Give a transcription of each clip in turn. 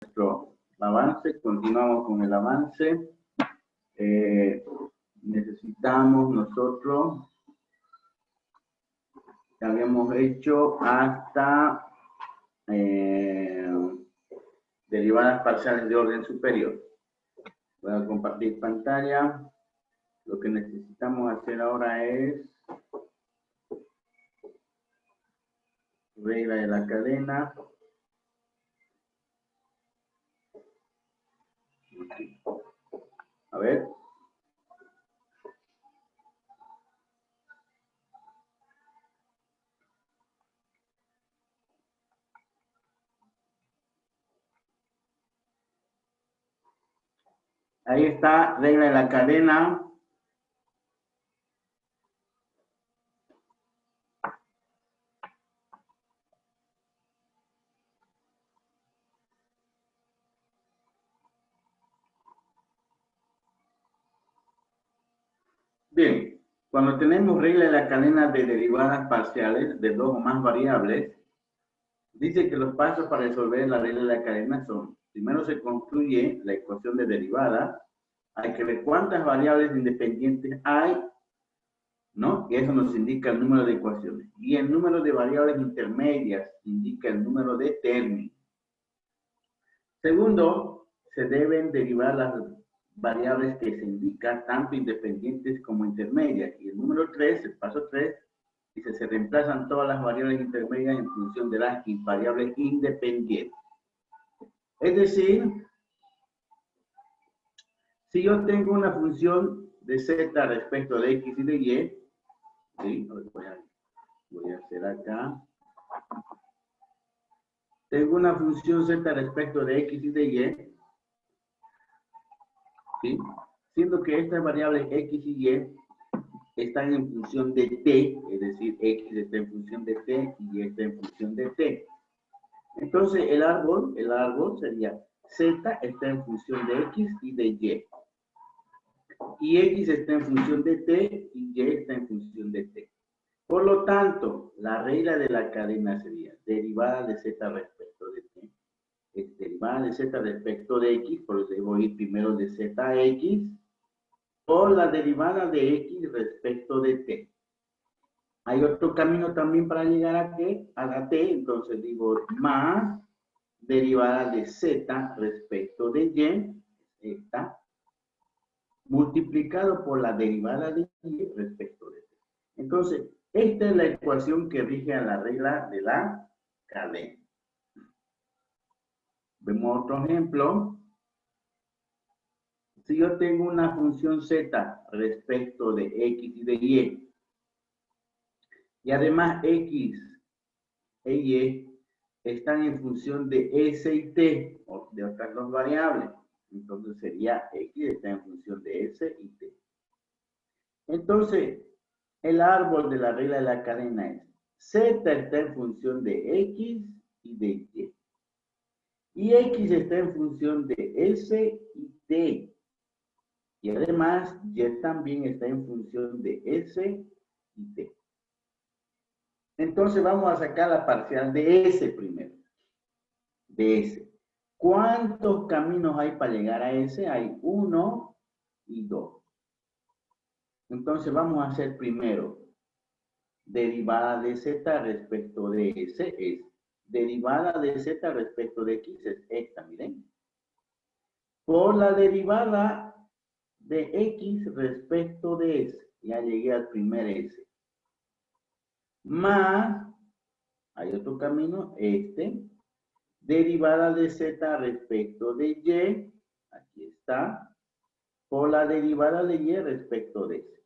nuestro avance, continuamos con el avance. Necesitamos nosotros, que habíamos hecho hasta derivadas parciales de orden superior. Voy a compartir pantalla. Lo que necesitamos hacer ahora es regla de la cadena. A ver. Ahí está, regla de la cadena. Bien, cuando tenemos regla de la cadena de derivadas parciales de dos o más variables, dice que los pasos para resolver la regla de la cadena son: primero se construye la ecuación de derivada, hay que ver cuántas variables independientes hay, ¿no? Y eso nos indica el número de ecuaciones. Y el número de variables intermedias indica el número de términos. Segundo, se deben derivar las variables que se indican tanto independientes como intermedias. Y el número 3, el paso 3, dice: se reemplazan todas las variables intermedias en función de las variables independientes. Es decir, si yo tengo una función de z respecto de x y de y, ¿sí? Voy a hacer acá. Tengo una función z respecto de x y de y, ¿sí? Siendo que estas variables x y y están en función de t, es decir, x está en función de t y y está en función de t. Entonces, el árbol sería z está en función de x y de y. Y x está en función de t y y está en función de t. Por lo tanto, la regla de la cadena sería derivada de z respecto de t. Es derivada de z respecto de x, por eso debo ir primero de z a x, por la derivada de x respecto de t. Hay otro camino también para llegar a la t, entonces digo más derivada de z respecto de y, esta, multiplicado por la derivada de y respecto de t. Entonces, esta es la ecuación que rige a la regla de la cadena. Vemos otro ejemplo. Si yo tengo una función z respecto de x y de y además x e y están en función de s y t, o de otras dos variables, entonces sería x está en función de s y t. Entonces, el árbol de la regla de la cadena es: z está en función de x y de y. Y x está en función de s y t. Y además, y también está en función de s y t. Entonces, vamos a sacar la parcial de s primero. De s. ¿Cuántos caminos hay para llegar a s? Hay 1 y 2. Entonces, vamos a hacer primero derivada de z respecto de s es derivada de z respecto de x es esta, miren. Por la derivada de x respecto de s, ya llegué al primer s. Más, hay otro camino, derivada de z respecto de y, aquí está, por la derivada de y respecto de s.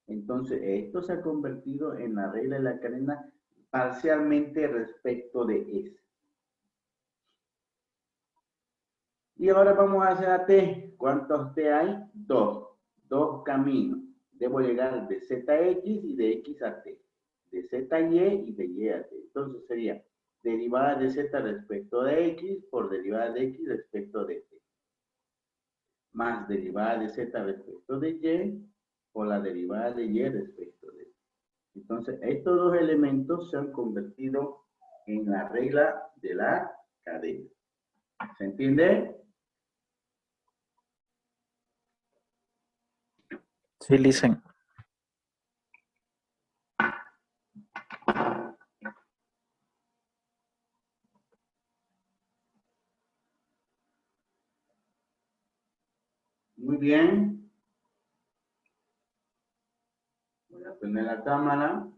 Entonces, esto se ha convertido en la regla de la cadena parcialmente respecto de s. Y ahora vamos a hacer a t. ¿Cuántos t hay? 2. 2 caminos. Debo llegar de zx y de x a t. De zy y de y a t. Entonces sería derivada de z respecto de x por derivada de x respecto de t. Más derivada de z respecto de y por la derivada de y respecto de t. Entonces, estos dos elementos se han convertido en la regla de la cadena. ¿Se entiende? Sí, listen. Muy bien. Voy a poner la cámara.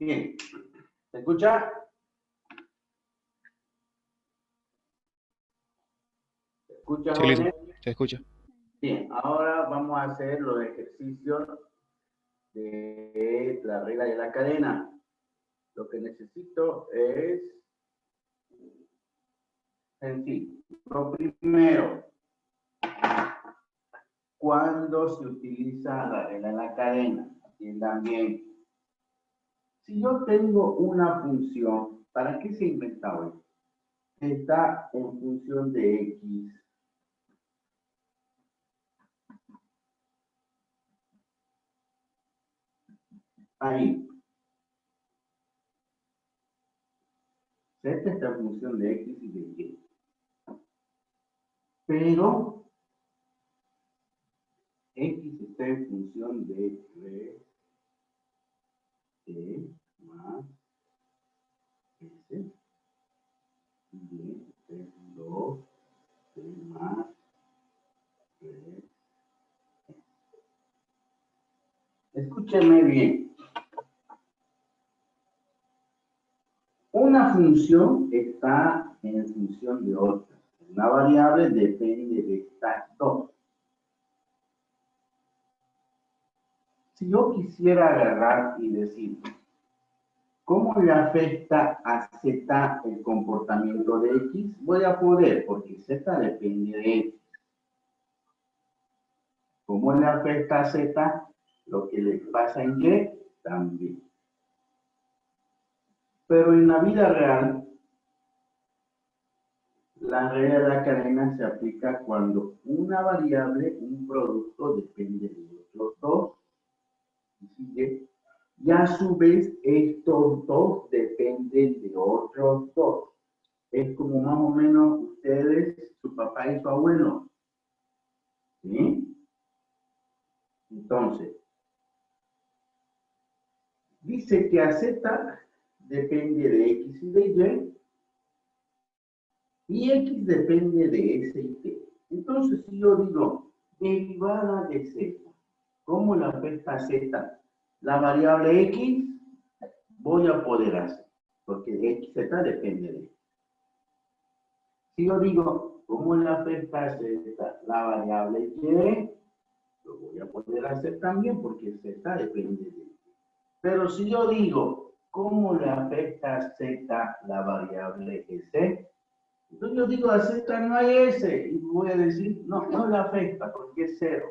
Bien. ¿Se escucha? ¿Se escucha, Sí, listo. jóvenes? Se escucha. Bien, ahora vamos a hacer los ejercicios de la regla de la cadena. Lo que necesito es sencillo. Lo primero, ¿cuándo se utiliza la regla de la cadena? Atiendan bien. Si yo tengo una función, ¿para qué se inventa hoy? Está en función de x. Ahí. Z está en función de x y de y. Pero x está en función de 3, t más s, y de 2, t más 3. Escúcheme bien. Una función está en función de otra. Una variable depende de estas dos. Si yo quisiera agarrar y decir, ¿cómo le afecta a Z el comportamiento de X? Voy a poder, porque Z depende de X. ¿Cómo le afecta a Z lo que le pasa en Y? También. Pero en la vida real, la regla de la cadena se aplica cuando una variable, un producto, depende de otros dos. Y a su vez, estos dos dependen de otros dos. Es como más o menos ustedes, su papá y su abuelo. ¿Sí? Entonces, dice que a Z depende de X y de Y X depende de S y T. Entonces, si yo digo derivada de Z, ¿cómo le afecta a Z la variable X? Voy a poder hacer, porque X, Z depende de X. Si yo digo, ¿cómo le afecta a Z la variable Y? Lo voy a poder hacer también, porque Z depende de X. Pero si yo digo, ¿cómo le afecta a Z la variable S? Entonces yo digo, a Z no hay S, y voy a decir, no, no le afecta, porque es cero.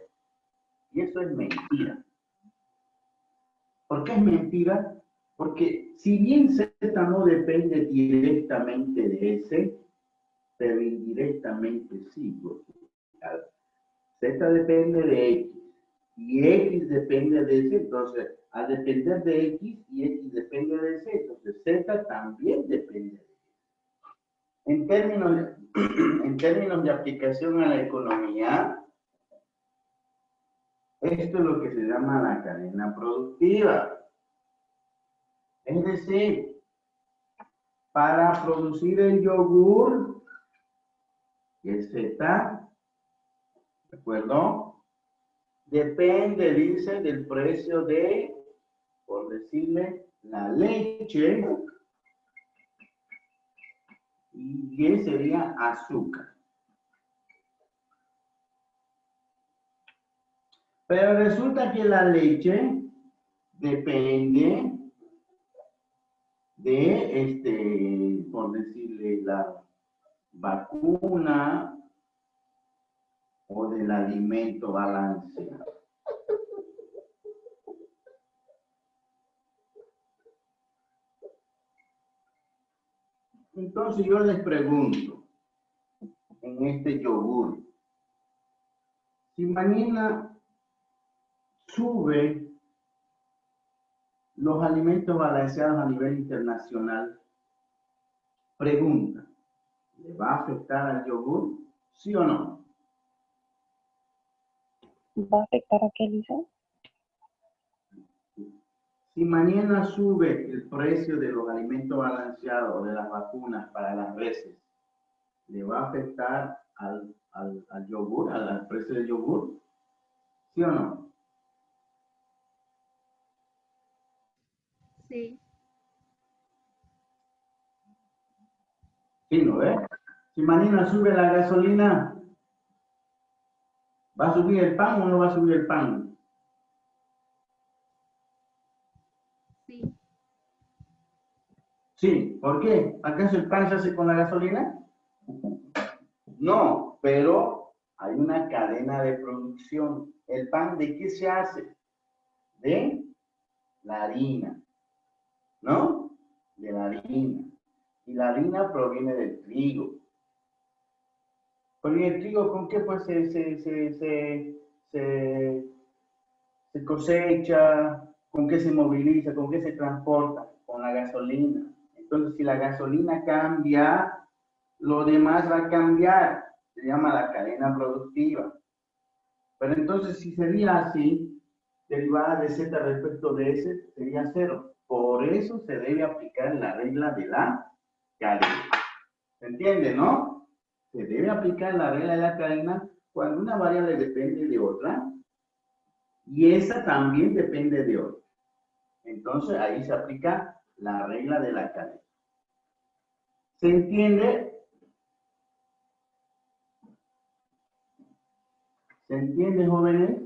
Y eso es mentira. ¿Por qué es mentira? Porque si bien Z no depende directamente de S, pero indirectamente sí, porque Z depende de X, y X depende de Z. Entonces, al depender de X y X depende de Z, entonces Z también depende de X. En términos de aplicación a la economía, esto es lo que se llama la cadena productiva. Es decir, para producir el yogur, que es Z, ¿de acuerdo? Depende, dice, del precio de, por decirle, la leche, y que sería azúcar. Pero resulta que la leche depende de, por decirle, la vacuna o del alimento balanceado. Entonces yo les pregunto, en este yogur, si mañana sube los alimentos balanceados a nivel internacional, pregunta, ¿le va a afectar al yogur? ¿Sí o no? ¿Va a afectar a qué, Lisa? Si mañana sube el precio de los alimentos balanceados, de las vacunas para las reses, ¿le va a afectar al yogur, al precio del yogur? ¿Sí o no? Sí. Sí, ¿no ves? Si mañana sube la gasolina, ¿va a subir el pan o no va a subir el pan? Sí. Sí, ¿por qué? ¿Acaso el pan se hace con la gasolina? No, pero hay una cadena de producción. ¿El pan de qué se hace? De la harina, ¿no? De la harina. Y la harina proviene del trigo. Pero ¿y el trigo con qué pues se cosecha? ¿Con qué se moviliza? ¿Con qué se transporta? Con la gasolina. Entonces, si la gasolina cambia, lo demás va a cambiar. Se llama la cadena productiva. Pero entonces, si sería así, derivada de Z respecto de S sería 0. Por eso se debe aplicar la regla de la cadena. ¿Se entiende, no? Se debe aplicar la regla de la cadena cuando una variable depende de otra y esa también depende de otra. Entonces, ahí se aplica la regla de la cadena. ¿Se entiende? ¿Se entiende, jóvenes?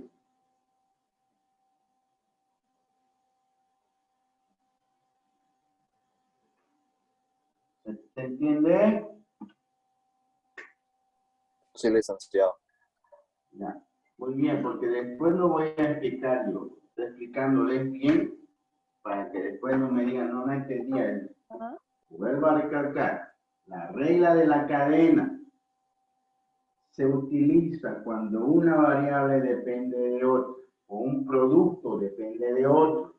¿Se entiende? Sí, licenciado. Ya. Muy bien, porque después lo voy a explicar yo. Estoy explicándoles bien para que después no me digan, no entendía. Vuelvo a recalcar, la regla de la cadena se utiliza cuando una variable depende de otra o un producto depende de otro.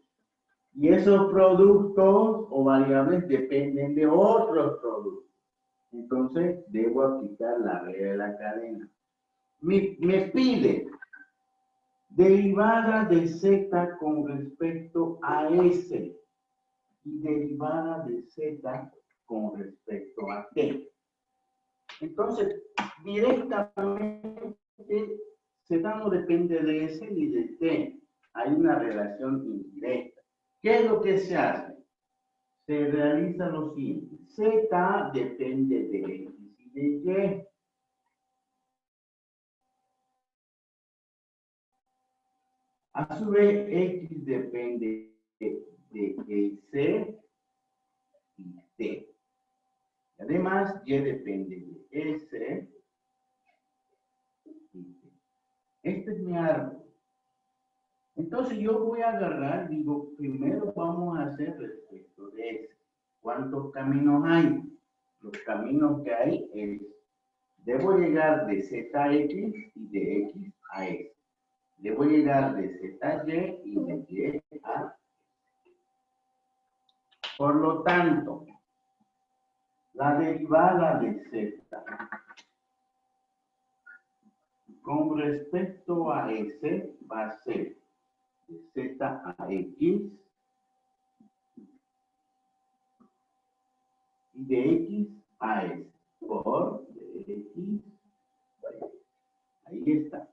Y esos productos o variables dependen de otros productos. Entonces, debo aplicar la regla de la cadena. Me pide derivada de Z con respecto a S y derivada de Z con respecto a T. Entonces, directamente, Z no depende de S ni de T. Hay una relación indirecta. ¿Qué es lo que se hace? Se realiza lo siguiente. Z depende de X y de Y. A su vez, X depende de C y T. Además, Y depende de S y T. Este es mi árbol. Entonces yo voy a agarrar, digo, primero vamos a hacer respecto de S. ¿Cuántos caminos hay? Los caminos que hay es, debo llegar de ZX y de X a S. Debo llegar de ZY y de Y a. Por lo tanto, la derivada de Z con respecto a S va a ser de Z a X y de X a S por de X. Ahí está.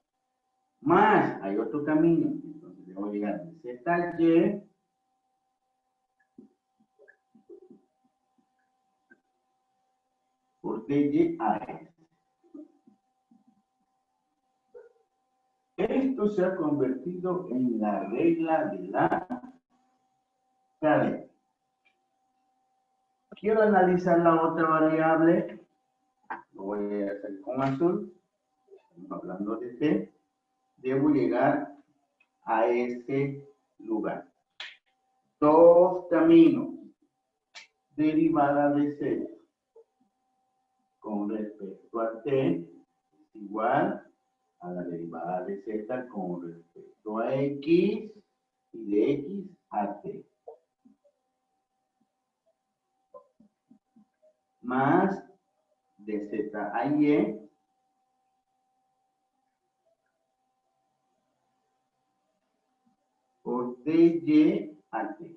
Más, hay otro camino. Entonces debo llegar de ZY por DY a S. Esto se ha convertido en la regla de la cadena. Quiero analizar la otra variable. Lo voy a hacer con azul. Estamos hablando de T. Debo llegar a este lugar. Dos caminos. Derivada de Z con respecto a T es igual a la derivada de Z con respecto a X y de X a T. Más de Z a Y por DY a T.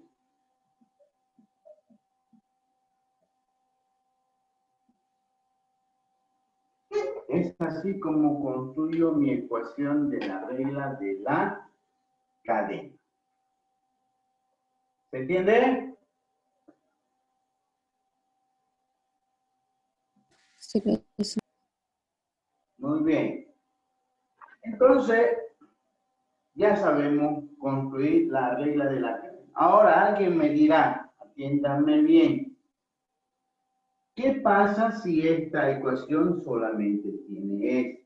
Es así como construyo mi ecuación de la regla de la cadena. ¿Se entiende? Sí, eso. Muy bien. Entonces, ya sabemos construir la regla de la cadena. Ahora alguien me dirá, atiéndanme bien, ¿qué pasa si esta ecuación solamente tiene esto?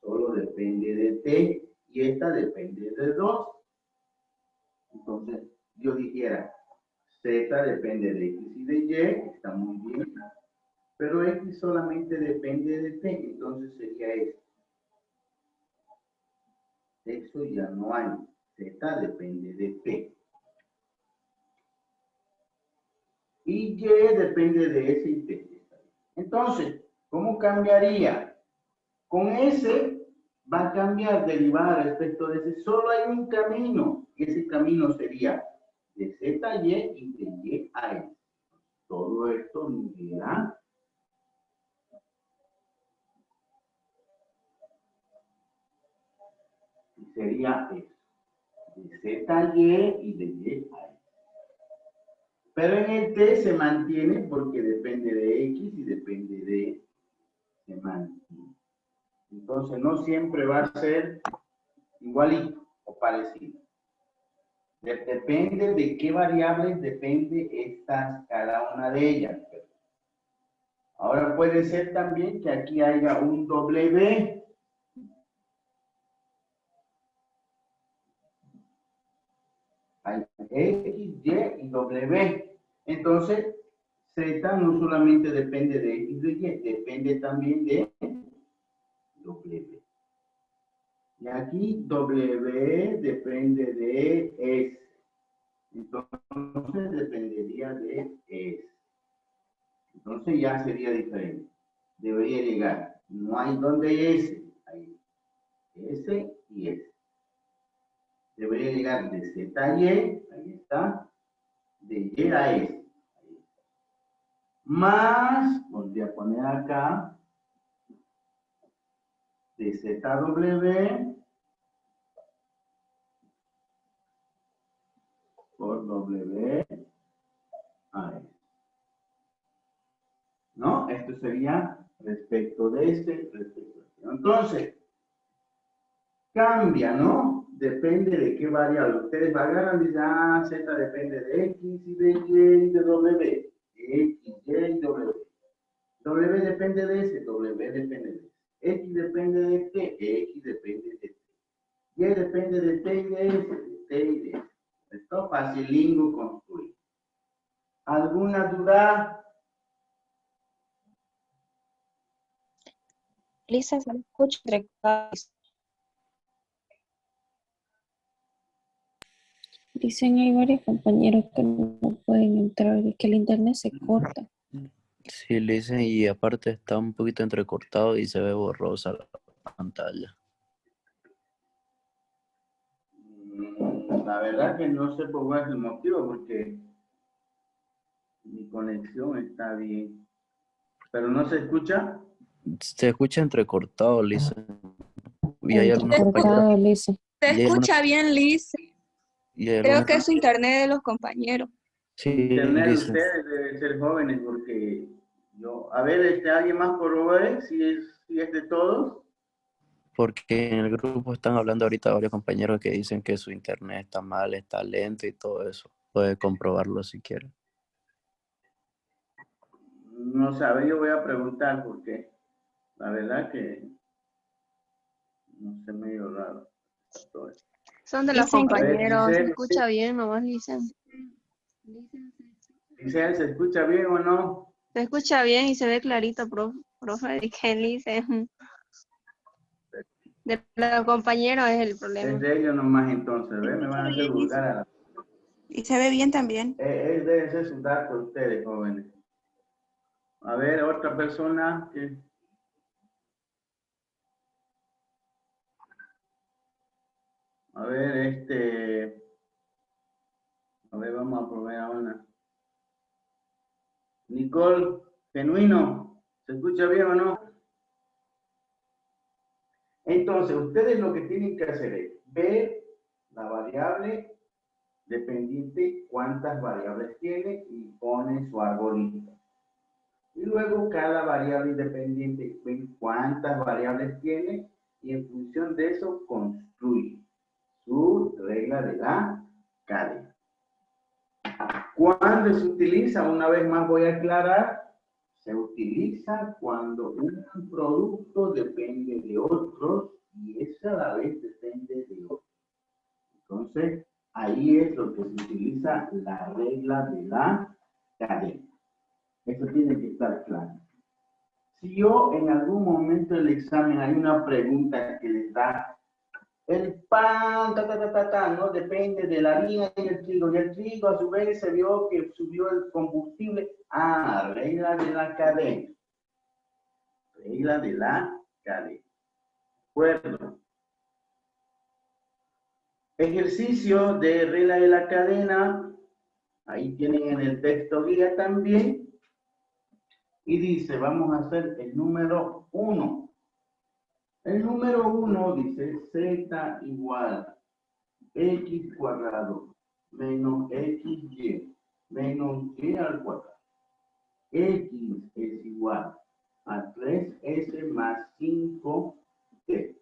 Solo depende de T y esta depende de 2. Entonces, yo dijera, Z depende de X y de Y, está muy bien, pero X solamente depende de T, entonces sería esto. Eso ya no hay. Z depende de T. Y Y depende de S y T. Entonces, ¿cómo cambiaría? Con S va a cambiar derivada respecto de S. Solo hay un camino. Y ese camino sería de ZY y de Y a S. Todo esto nos dirá y sería eso. De ZY y de Y a S. Pero en el T se mantiene porque depende de X y depende de se mantiene. Entonces no siempre va a ser igualito o parecido. Depende de qué variables depende cada una de ellas. Ahora puede ser también que aquí haya un W. Hay X, Y y W. Entonces, Z no solamente depende de X y de Y, depende también de W. Y aquí W depende de S. Entonces dependería de S. Entonces ya sería diferente. Debería llegar. No hay donde S. Hay S y S. Debería llegar de Z a Y. Ahí está. De Y a S. Ahí está. Más, volví a poner acá. De ZW por W a S. ¿No? Esto sería respecto de este, respecto de este. Entonces, cambia, ¿no? Depende de qué variable. Ustedes agarran y dicen, ah, Z depende de X y de Y y de W. X, Y y W. W depende de S, W depende de S. X depende de T, X depende de T. Y depende de T y de S, de T y de S. Esto es facilingo construir. ¿Alguna duda? Lisa, se me escucha entrecortado. Dicen hay varios compañeros que no pueden entrar, y que el internet se corta. Sí, le dicen, y aparte está un poquito entrecortado y se ve borrosa la pantalla. La verdad que no sé por cuál es el motivo, porque mi conexión está bien. ¿Pero no se escucha? Se escucha entrecortado, le dicen. Y hay algunos compañeros, Entrecortado, dice. y Se hay algunos, escucha bien, Liz. y hay Creo algunos que es su compañeros, internet de los compañeros. sí, Internet de dicen, ustedes deben ser jóvenes, porque yo, a ver, alguien más corrobore si es de todos. porque en el grupo están hablando ahorita varios compañeros que dicen que su internet está mal, está lento y todo eso. Puede comprobarlo si quiere. No sabe, yo voy a preguntar porque la verdad que no sé, medio raro. Son de los Dicen que A ver, compañeros. se Giselle, escucha bien, nomás dicen. Giselle, ¿se escucha bien o no? Se escucha bien y se ve clarito, profe, dije, dicen. De los compañeros es el problema. Es de ellos nomás entonces, ¿ves? Me van a hacer vulgar a la... Y se ve bien también. Debe ser su dato ustedes, jóvenes. A ver, otra persona que... A ver, a ver, vamos a probar a una. Nicole, genuino, ¿se escucha bien o no? Entonces, ustedes lo que tienen que hacer es ver la variable dependiente, cuántas variables tiene y ponen su arbolito. Y luego cada variable independiente ven cuántas variables tiene y en función de eso construye su regla de la cadena. ¿Cuándo se utiliza? Una vez más voy a aclarar. Se utiliza cuando un producto depende de otros y ese a la vez depende de otro. Entonces, ahí es lo que se utiliza la regla de la cadena. Eso tiene que estar claro. Si yo en algún momento del examen hay una pregunta que les da el pan, ¿no? Depende de la harina y el trigo a su vez se vio que subió el combustible. Regla de la cadena. Regla de la cadena. ¿De acuerdo? Ejercicio de regla de la cadena. Ahí tienen en el texto guía también. Y dice, vamos a hacer el número 1. El número 1 dice z igual x cuadrado menos xy menos y al cuadrado. X es igual a 3s más 5t.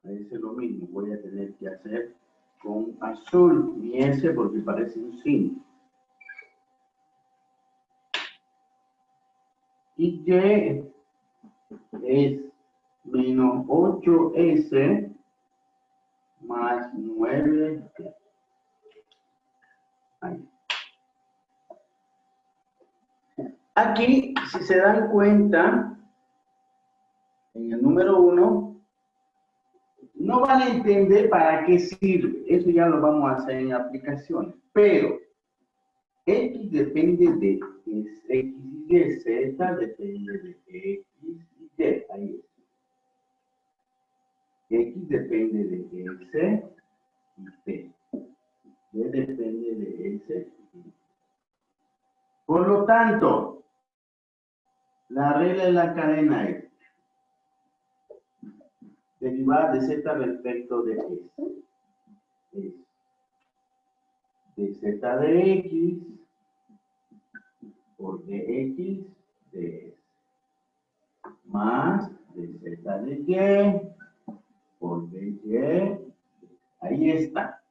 Parece lo mismo, voy a tener que hacer con azul mi s porque parece un 5. Y y es menos 8s más 9t. Ahí. Aquí, si se dan cuenta, en el número 1, no van a entender para qué sirve. Eso ya lo vamos a hacer en aplicaciones. Pero x depende de x y y, z depende de x y y. Ahí es. X depende de s y t. Y depende de s y t. Por lo tanto, la regla de la cadena es derivada de z respecto de s. Es de z de x por dx de s. Más de z de y por dy. Ahí está.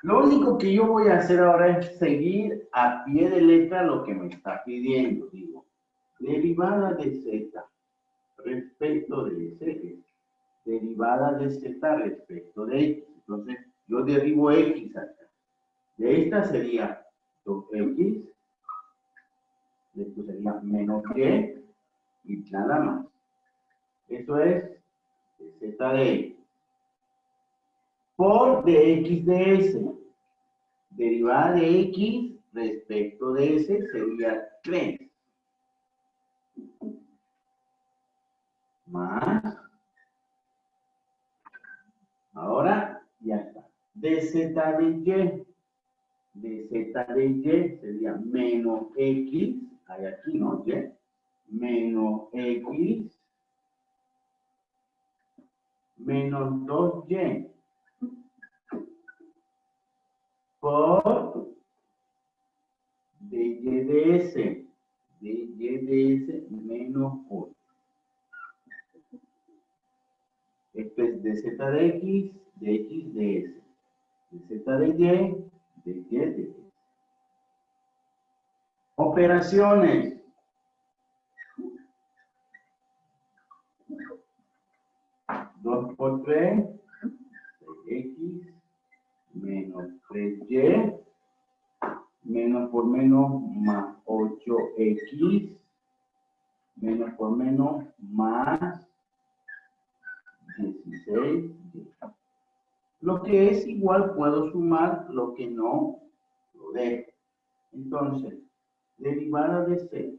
Lo único que yo voy a hacer ahora es seguir a pie de letra lo que me está pidiendo. Digo, derivada de z respecto de s, derivada de z respecto de x. Entonces, yo derivo x acá. De esta sería 2x, esto sería menos y nada más. Eso es z de x. por dx de s. Derivada de x respecto de s sería 3. Más. Ahora ya está. dz de y. dz de y sería menos x. Hay aquí, ¿no? Y. Menos x. Menos 2y. Por dy de s. dy de s menos 8. Esto es dz de x de s. dz de y de s. Operaciones. Dos por 3, x menos 3y, menos por menos más 8x, menos por menos más 16. Lo que es igual puedo sumar, lo que no lo dejo. Entonces, derivada de c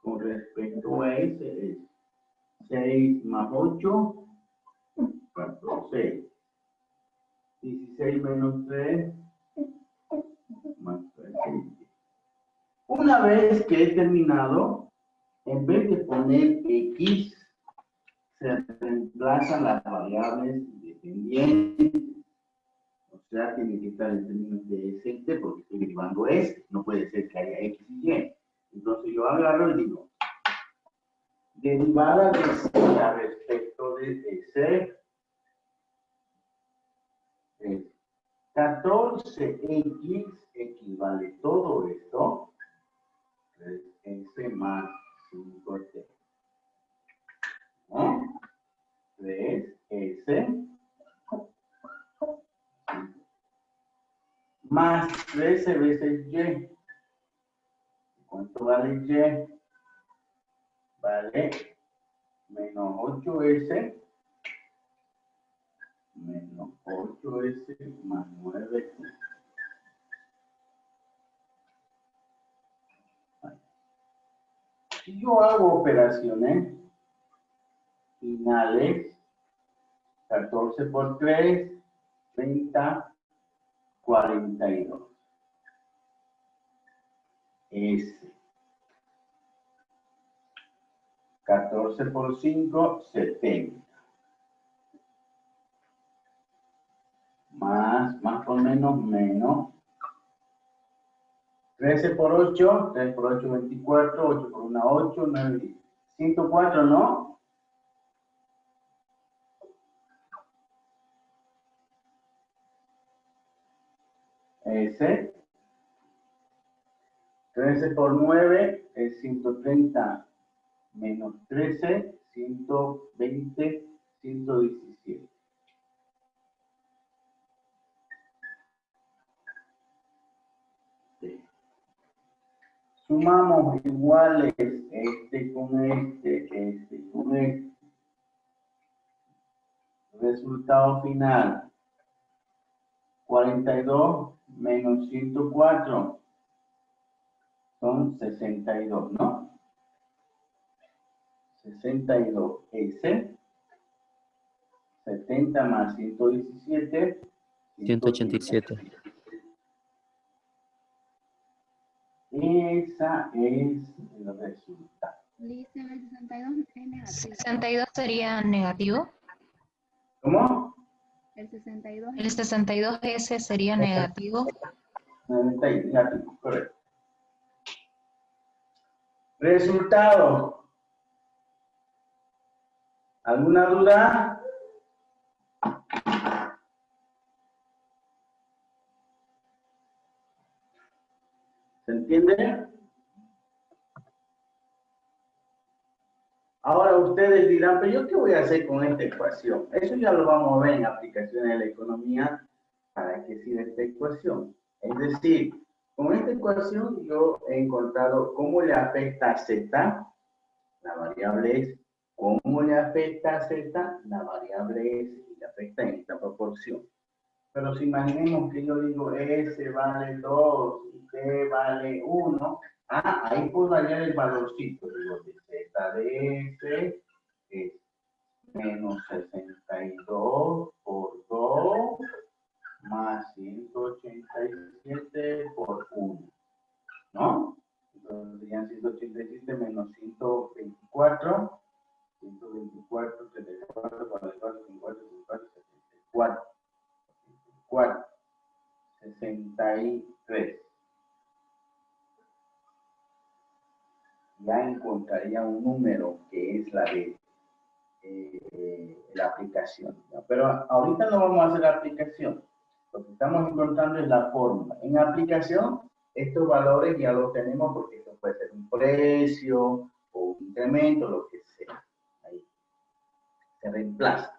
con respecto a s es 6 más 8, 14. 16 menos 3, más 13. Una vez que he terminado, en vez de poner x, se reemplazan las variables independientes. O sea, tiene que estar en términos de s y t, porque estoy derivando s. No puede ser que haya x y y. Entonces yo agarro y digo, derivada de c a respecto de s es 14x equivale todo esto, es s más 5t. ¿No? 3s más 13 veces y. ¿Cuánto vale y? Vale menos 8s menos 8s más 9. Si yo hago operaciones finales, 14 por 3, 30, 42. S. 14 por 5, 70. Más por menos, menos. 13 por 8, 3 por 8, 24, 8 por 1, 8, 9, 10. 104, ¿no? S. 13 por 9 es 130 menos 13, 120, 117. Sumamos iguales este con este con este. Resultado final. 42 menos 104 son 62, ¿no? 62 S. 70 más 117. 187. Esa es el resultado. Dice el 62 es negativo. 62 sería negativo. ¿Cómo? El 62 El 62S sería negativo. Negativo, correcto. Resultado. ¿Alguna duda? ¿Se entiende? Ahora ustedes dirán, pero ¿yo qué voy a hacer con esta ecuación? Eso ya lo vamos a ver en aplicaciones de la economía. ¿Para qué sirve esta ecuación? Es decir, con esta ecuación yo he encontrado cómo le afecta a Z, la variable es ¿Cómo le afecta a Z? La variable S y le afecta en esta proporción. Pero si imaginemos que yo digo S vale 2 y T vale 1, ahí puedo variar el valorcito. Digo, de Z de S es menos 62 por 2 más 187 por 1, ¿no? Entonces serían 187 menos 124, 124, 34, 44, 54, 54, 64, 63. Ya encontraría un número que es la de la aplicación, ¿no? Pero ahorita no vamos a hacer la aplicación. Lo que estamos encontrando es la fórmula. En aplicación, estos valores ya los tenemos porque esto puede ser un precio o un incremento, lo que sea. Ahí se reemplaza.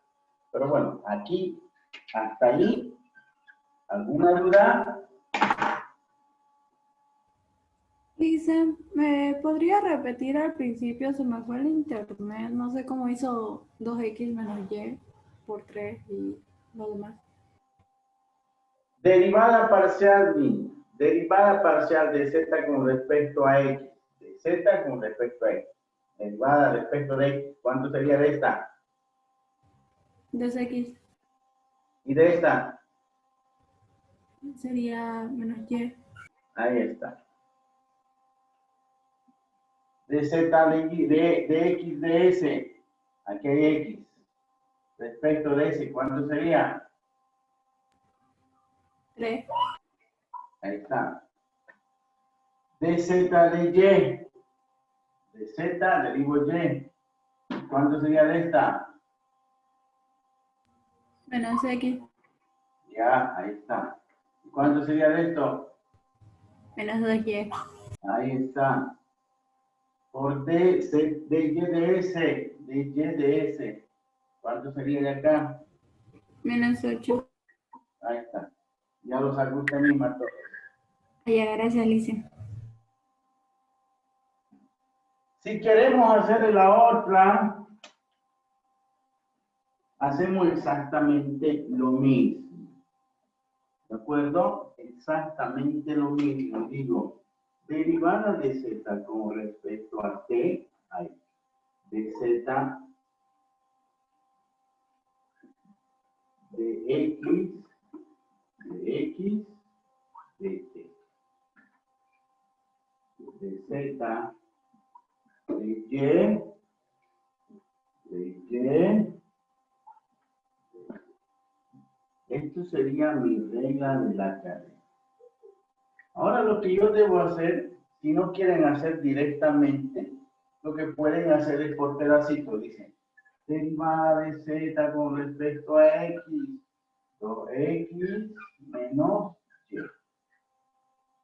Pero bueno, aquí, hasta ahí, ¿alguna duda? Dice, ¿me podría repetir al principio? Se me fue el internet, no sé cómo hizo 2x menos y por 3 y lo demás. Derivada parcial de z con respecto a x, de z con respecto a x. Derivada respecto de x, ¿cuánto sería de esta? De x ¿Y de esta? sería menos y. Ahí está. De z de x de s, aquí hay x. Respecto de s, ¿cuánto sería? 3. Ahí está. De z de y. De z derivo y. ¿Cuánto sería de esta? Menos x. Ya, ahí está. ¿Cuánto sería de esto? Menos 2y. Ahí está. Por d de y de s. ¿Cuánto sería de acá? Menos 8. Ahí está. Ya lo sacó usted misma todo. Ya, gracias, Alicia. Si queremos hacer la otra, hacemos exactamente lo mismo. ¿De acuerdo? Exactamente lo mismo. Digo, derivada de z con respecto a t, ahí, de z de x, de t. De z, de y. Esto sería mi regla de la cadena. Ahora lo que yo debo hacer, si no quieren hacer directamente, lo que pueden hacer es por pedacitos. Dicen, derivada de z con respecto a x, 2x menos y.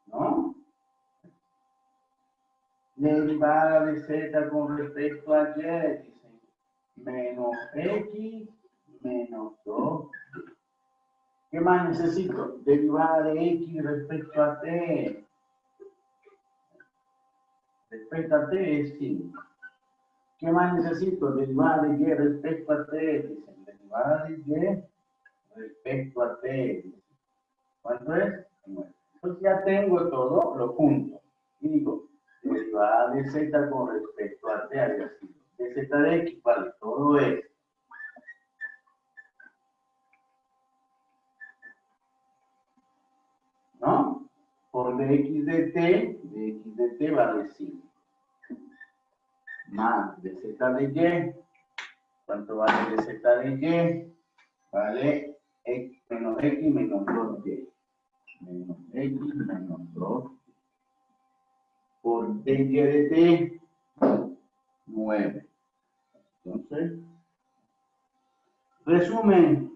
¿No? Derivada de z con respecto a y, dicen, menos x menos 2. ¿Qué más necesito? Derivada de x respecto a t. Respecto a t es 5. ¿Qué más necesito? Derivada de y respecto a t. Dicen, derivada de y respecto a t. ¿Cuánto es? 9. Entonces ya tengo todo, lo junto. Y digo, derivada de z con respecto a t había sido. De z de x, vale, todo es. ¿No? Por dx de t vale 5. Más de z de y. ¿Cuánto vale de z de y? Vale x menos 2y. Menos x menos 2. Por dy de t, 9. Entonces, resumen.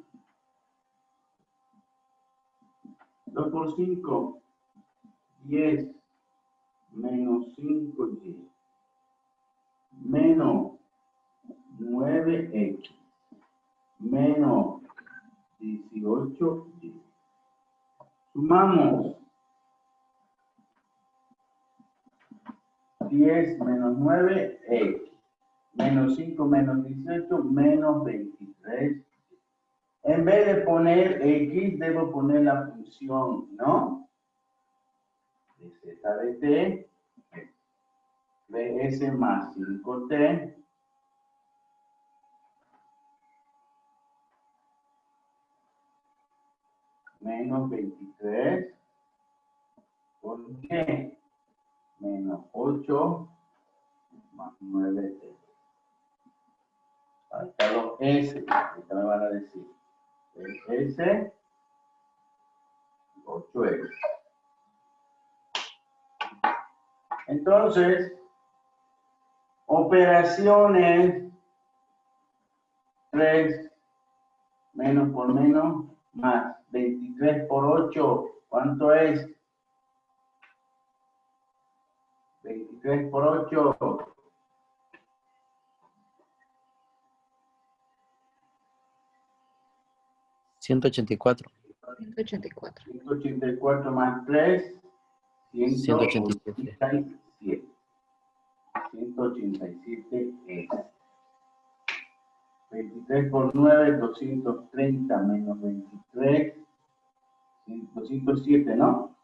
2 por 5, 10, menos 5y, menos 9x, menos 18y. Sumamos 10 menos 9x, Menos 5 menos 18 menos 23. En vez de poner X, debo poner la función, ¿no? De Z de T, BS más 5T, menos 23, ¿por qué? Menos 8 más 9T. Ahí están los S, ahorita me van a decir. S, 8S. Entonces, operaciones 3 menos por menos más 23 por 8, ¿cuánto es? 23 por 8. 184. 184. 184 más 3, 187. 187 es. 23 por 9, 230 menos 23, 207, ¿no?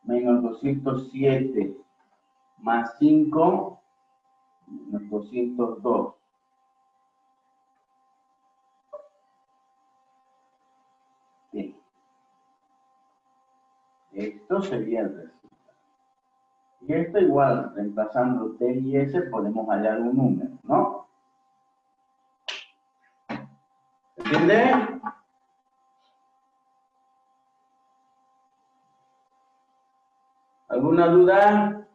Menos 207 más 5, menos 202. Bien. Esto sería el resultado. Y esto igual, reemplazando T y S, podemos hallar un número, ¿no? ¿Entiende? ¿Alguna duda?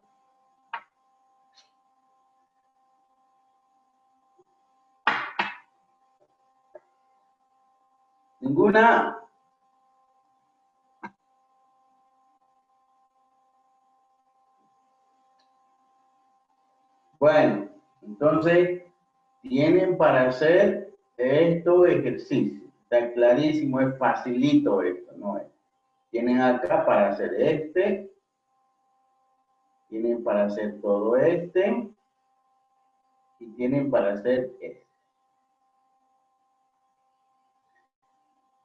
¿Ninguna? Bueno, entonces tienen para hacer estos ejercicios. Está clarísimo, es facilito esto, ¿no? Tienen acá para hacer este. Tienen para hacer todo este. Y tienen para hacer este.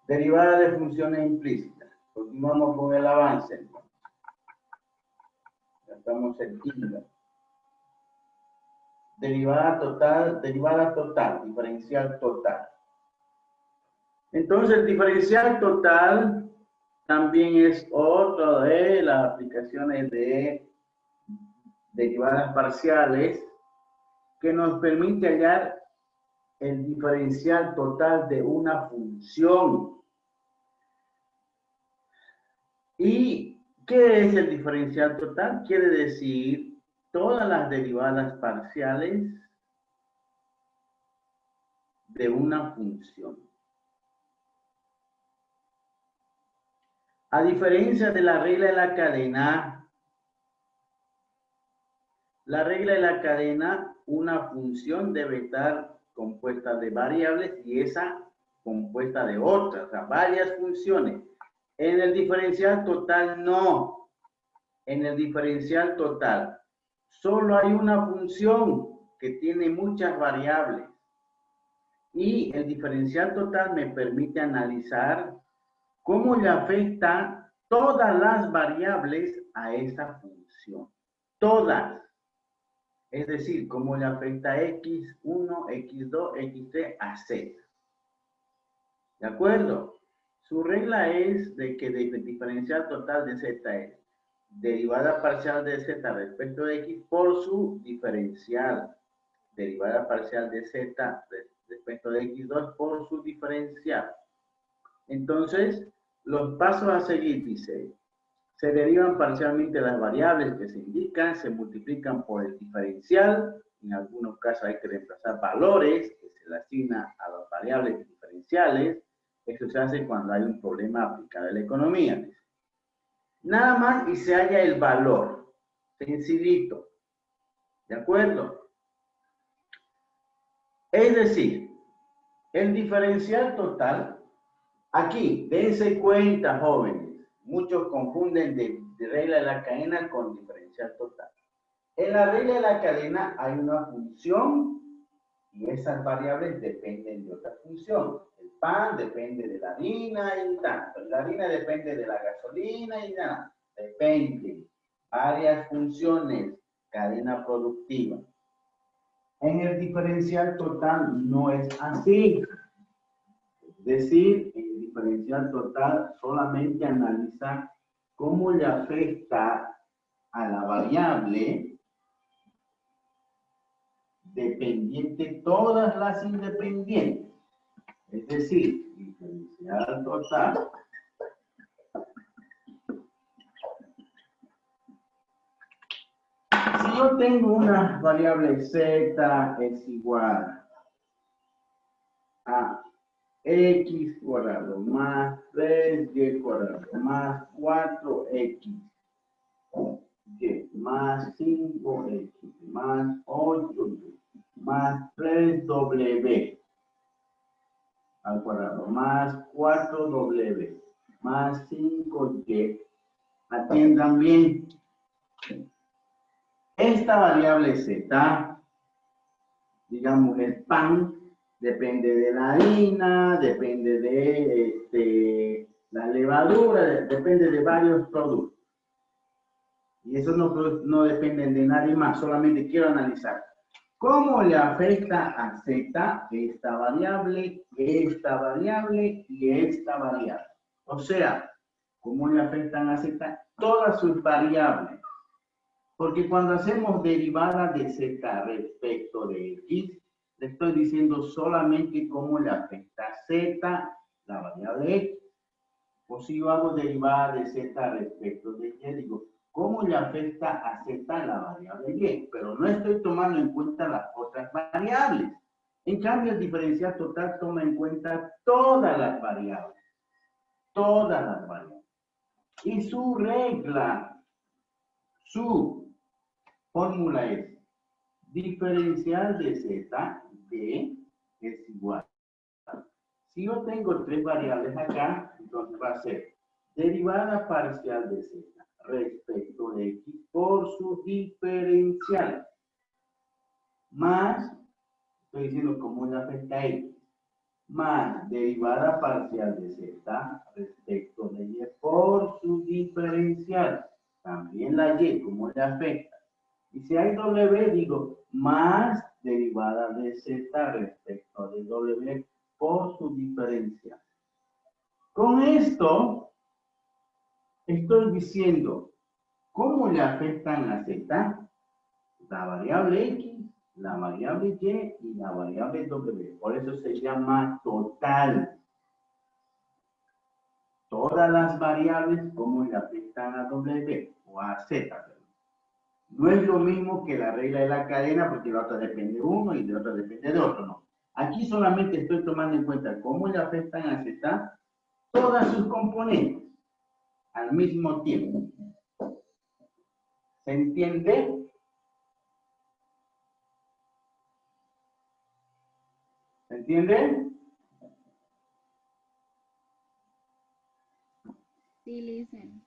Derivada de funciones implícitas. Continuamos con el avance. Ya estamos cerquita. Derivada total, diferencial total. Entonces, el diferencial total también es otra de las aplicaciones de derivadas parciales que nos permite hallar el diferencial total de una función. ¿Y qué es el diferencial total? Quiere decir todas las derivadas parciales de una función. A diferencia de la regla de la cadena, una función debe estar compuesta de variables y esa compuesta de otras, o sea, varias funciones. En el diferencial total no. En el diferencial total solo hay una función que tiene muchas variables. Y el diferencial total me permite analizar cómo le afecta todas las variables a esa función. Todas. Es decir, cómo le afecta X1, X2, X3 a Z. ¿De acuerdo? Su regla es de que el diferencial total de Z es derivada parcial de Z respecto de X por su diferencial. Derivada parcial de Z respecto de X2 por su diferencial. Entonces, los pasos a seguir, dice, se derivan parcialmente las variables que se indican, se multiplican por el diferencial, en algunos casos hay que reemplazar valores que se le asigna a las variables diferenciales. Eso se hace cuando hay un problema aplicado a la economía. Nada más y se halla el valor, sencillito, ¿de acuerdo? Es decir, el diferencial total, aquí, dense cuenta, jóvenes, muchos confunden de regla de la cadena con diferencial total. En la regla de la cadena hay una función Y esas variables dependen de otra función. El pan depende de la harina y tanto. La harina depende de la gasolina y nada. Depende. Varias funciones. Cadena productiva. En el diferencial total no es así. Es decir, en el diferencial total solamente analiza cómo le afecta a la variable dependiente todas las independientes. Es decir, diferencial total si yo tengo una variable z es igual a x cuadrado más 3y cuadrado más 4x y más 5x más 8y más 3w al cuadrado más 4w más 5y. Atiendan bien. Esta variable z, digamos el pan, depende de la harina, depende de la levadura, depende de varios productos. Y eso no depende de nadie más, solamente quiero analizar. ¿Cómo le afecta a z esta variable y esta variable? O sea, ¿cómo le afectan a z todas sus variables? Porque cuando hacemos derivada de z respecto de x, le estoy diciendo solamente cómo le afecta a z la variable x. O si yo hago derivada de z respecto de y, digo, ¿cómo le afecta a z la variable y? Pero no estoy tomando en cuenta las otras variables. En cambio, el diferencial total toma en cuenta todas las variables. Todas las variables. Y su regla, su fórmula es diferencial de z de es igual. Si yo tengo tres variables acá, entonces va a ser derivada parcial de z respecto de x por su diferencial. Más, estoy diciendo cómo le afecta a x, más derivada parcial de z respecto de y por su diferencial. También la y, cómo le afecta. Y si hay w, digo, más derivada de z respecto de w por su diferencial. Con esto, estoy diciendo cómo le afectan a z la variable x, la variable y la variable w. Por eso se llama total. Todas las variables, cómo le afectan a w o a z. No es lo mismo que la regla de la cadena, porque la otra depende de uno y de otra depende de otro, no. Aquí solamente estoy tomando en cuenta cómo le afectan a z todas sus componentes al mismo tiempo. ¿Se entiende? ¿Se entiende? Sí, listen.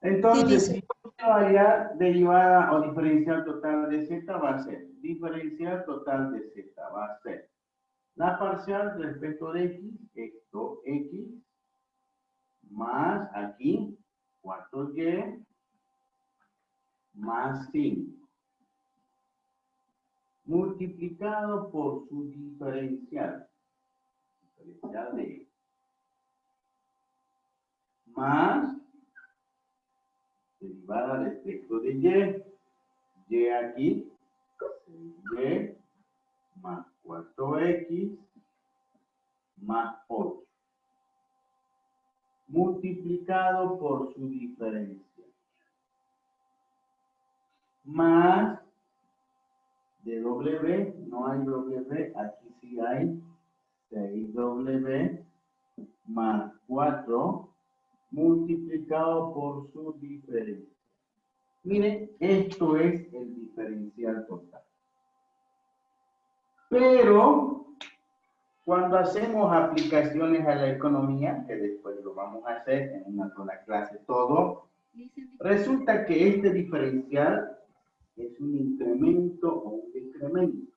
Entonces, si yo quiero hallar derivada o diferencial total de z, va a ser diferencial total de z, va a ser la parcial respecto de x, esto x, más aquí 4y, más 5, multiplicado por su diferencial de x, más derivada respecto de y aquí, y más 4x más 8, multiplicado por su diferencia, más de w, no hay w, aquí sí hay 6w más 4 multiplicado por su diferencia. Miren, esto es el diferencial total. Pero, cuando hacemos aplicaciones a la economía, que después lo vamos a hacer en una sola clase todo, resulta que este diferencial es un incremento o un decremento.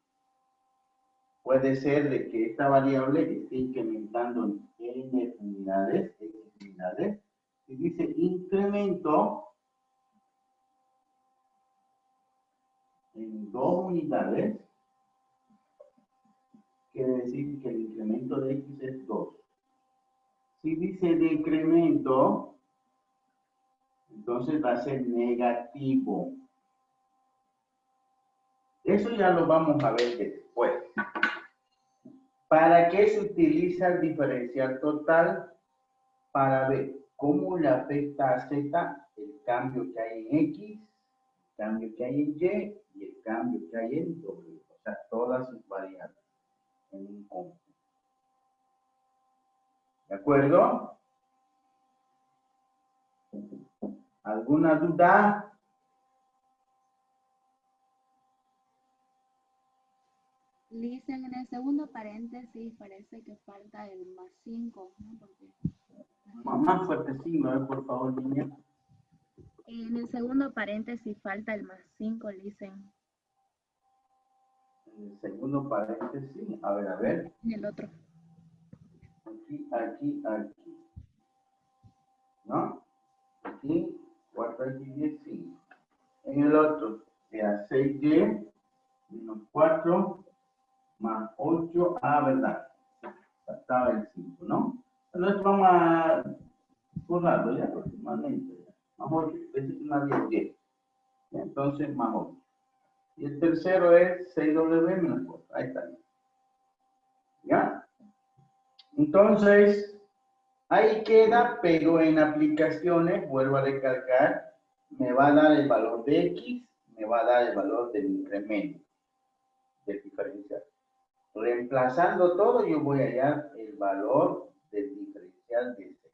Puede ser de que esta variable esté incrementando en n unidades, x unidades. Si dice incremento en 2 unidades, quiere decir que el incremento de x es 2. Si dice decremento, entonces va a ser negativo. Eso ya lo vamos a ver después. ¿Para qué se utiliza el diferencial total? Para ver cómo le afecta a Z el cambio que hay en X, el cambio que hay en Y y el cambio que hay en W. O sea, todas sus variables en un conjunto. ¿De acuerdo? ¿Alguna duda? Dicen en el segundo paréntesis, parece que falta el más 5, ¿no? Porque Más fuerte signo, por favor, niña. en el segundo paréntesis falta el más 5, dicen. En el segundo paréntesis, a ver. En el otro. Aquí. ¿No? Aquí, 4x, 10, 5. En el otro, sea 6y menos 4 más 8, verdad. Estaba el 5, ¿no? Entonces vamos a borrarlo ya aproximadamente. Más 8, es una 10. Entonces, más 8. Y el tercero es 6w menos 4. Ahí está. ¿Ya? Entonces, ahí queda, pero en aplicaciones, vuelvo a recalcar, me va a dar el valor de X, me va a dar el valor del incremento, del diferencial. Reemplazando todo, yo voy a hallar el valor del diferencial de Z.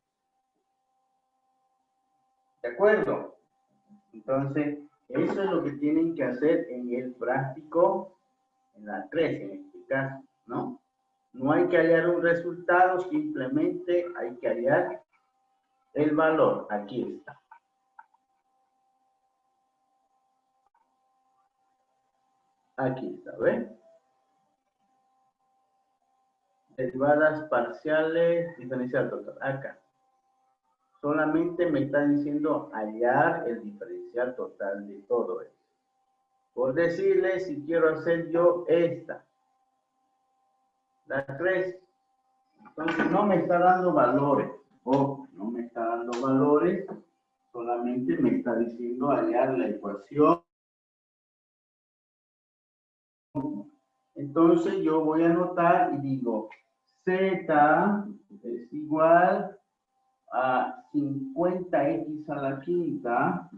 ¿De acuerdo? Entonces, eso es lo que tienen que hacer en el práctico, en la 3 en este caso, ¿no? No hay que hallar un resultado, simplemente hay que hallar el valor. Aquí está. Aquí está, ¿ven? Derivadas parciales, diferencial total. Acá. Solamente me está diciendo hallar el diferencial total de todo esto. Por decirle, si quiero hacer yo esta, la 3, entonces no me está dando valores. Ojo, no me está dando valores, solamente me está diciendo hallar la ecuación. Entonces yo voy a anotar y digo, Z es igual a 50x a la quinta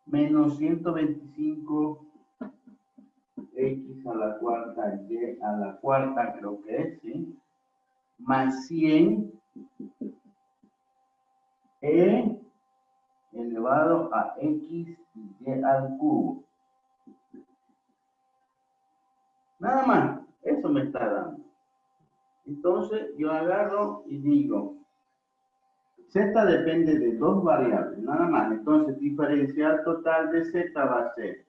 menos 125 x a la cuarta, y a la cuarta creo que es, ¿sí? Más 100 e elevado a x y al cubo. Nada más, eso me está dando. Entonces yo agarro y digo, Z depende de dos variables, nada más. Entonces diferencial total de Z va a ser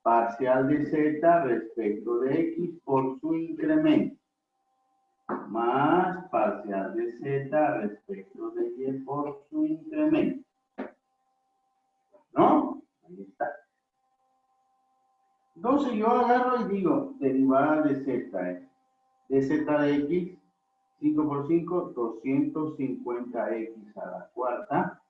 parcial de Z respecto de X por su incremento, más parcial de Z respecto de Y por su incremento. ¿No? Ahí está. Entonces yo agarro y digo, derivada de Z, de Z de X, 5 por 5, 250x a la cuarta,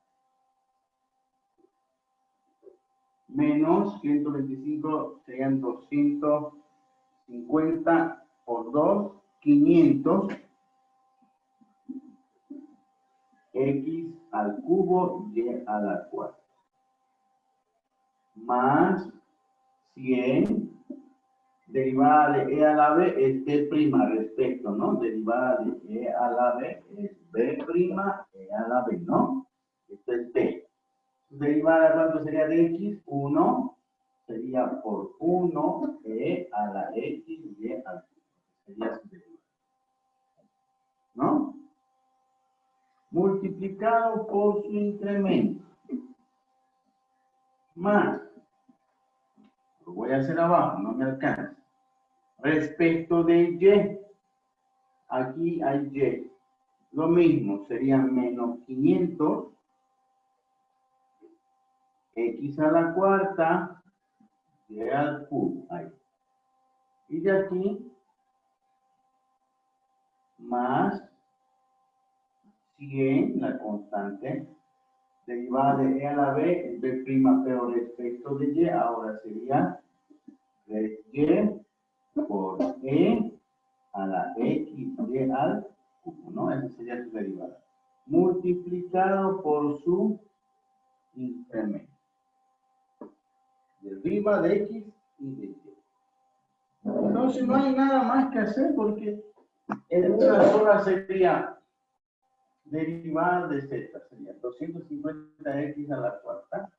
menos 125 serían 250 por 2, 500 x al cubo y a la cuarta, más 100 derivada de e a la b es b prima respecto, ¿no? Derivada de e a la b es b prima e a la b, ¿no? Esto es b. Derivada, ¿cuánto sería de x? 1 sería por 1 e a la x y al cubo. Sería su derivada. ¿No? Multiplicado por su incremento. Más. Lo voy a hacer abajo, no me alcanza. Respecto de y, aquí hay y. Lo mismo, serían menos 500 x a la cuarta y al cubo. Ahí. Y de aquí, más 100, la constante, derivada de e a la b, b', pero respecto de y, ahora sería y por e a la x y al cubo, ¿no? Esa sería su derivada. Multiplicado por su incremento. Deriva de x y de y. Entonces no hay nada más que hacer porque en una sola sería derivada de z, sería 250x a la cuarta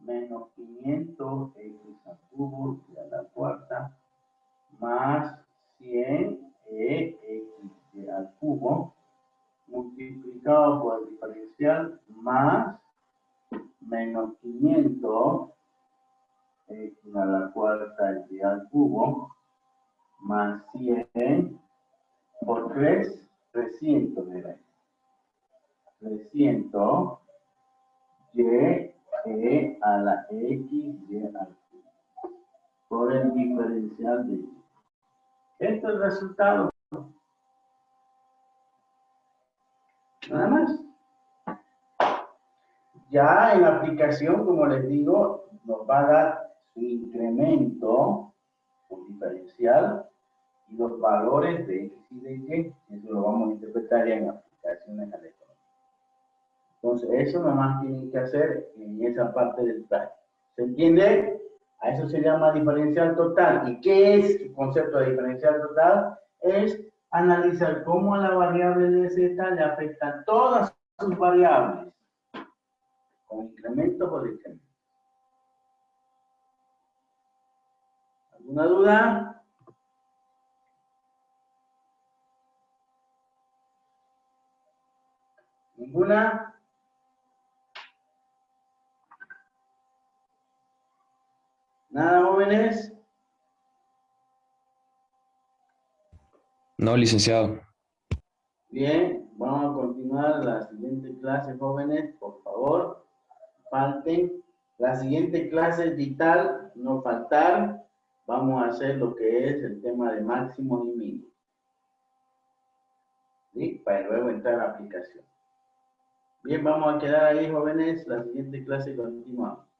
menos 500x al cubo y a la cuarta más 100x al cubo multiplicado por el diferencial más menos 500 x a la cuarta y al cubo más 100 por 3, 300 de la 300 y e a la x y al cubo por el diferencial de y. Este es el resultado. Nada más. Ya en la aplicación, como les digo, nos va a dar su incremento por diferencial y los valores de x y de y. Eso lo vamos a interpretar ya en aplicaciones a la economía. Entonces, eso nomás tienen que hacer en esa parte del plan. ¿Se entiende? A eso se llama diferencial total. ¿Y qué es el concepto de diferencial total? Es analizar cómo a la variable de z le afectan todas sus variables, con incrementos o decrementos. ¿Alguna duda? ¿Ninguna? ¿Nada, jóvenes? No, licenciado. Bien, vamos a continuar la siguiente clase, jóvenes, por favor, falten. La siguiente clase es vital, no faltar. Vamos a hacer lo que es el tema de máximo y mínimo. ¿Sí? Para luego entrar a la aplicación. Bien, vamos a quedar ahí, jóvenes. La siguiente clase continuamos.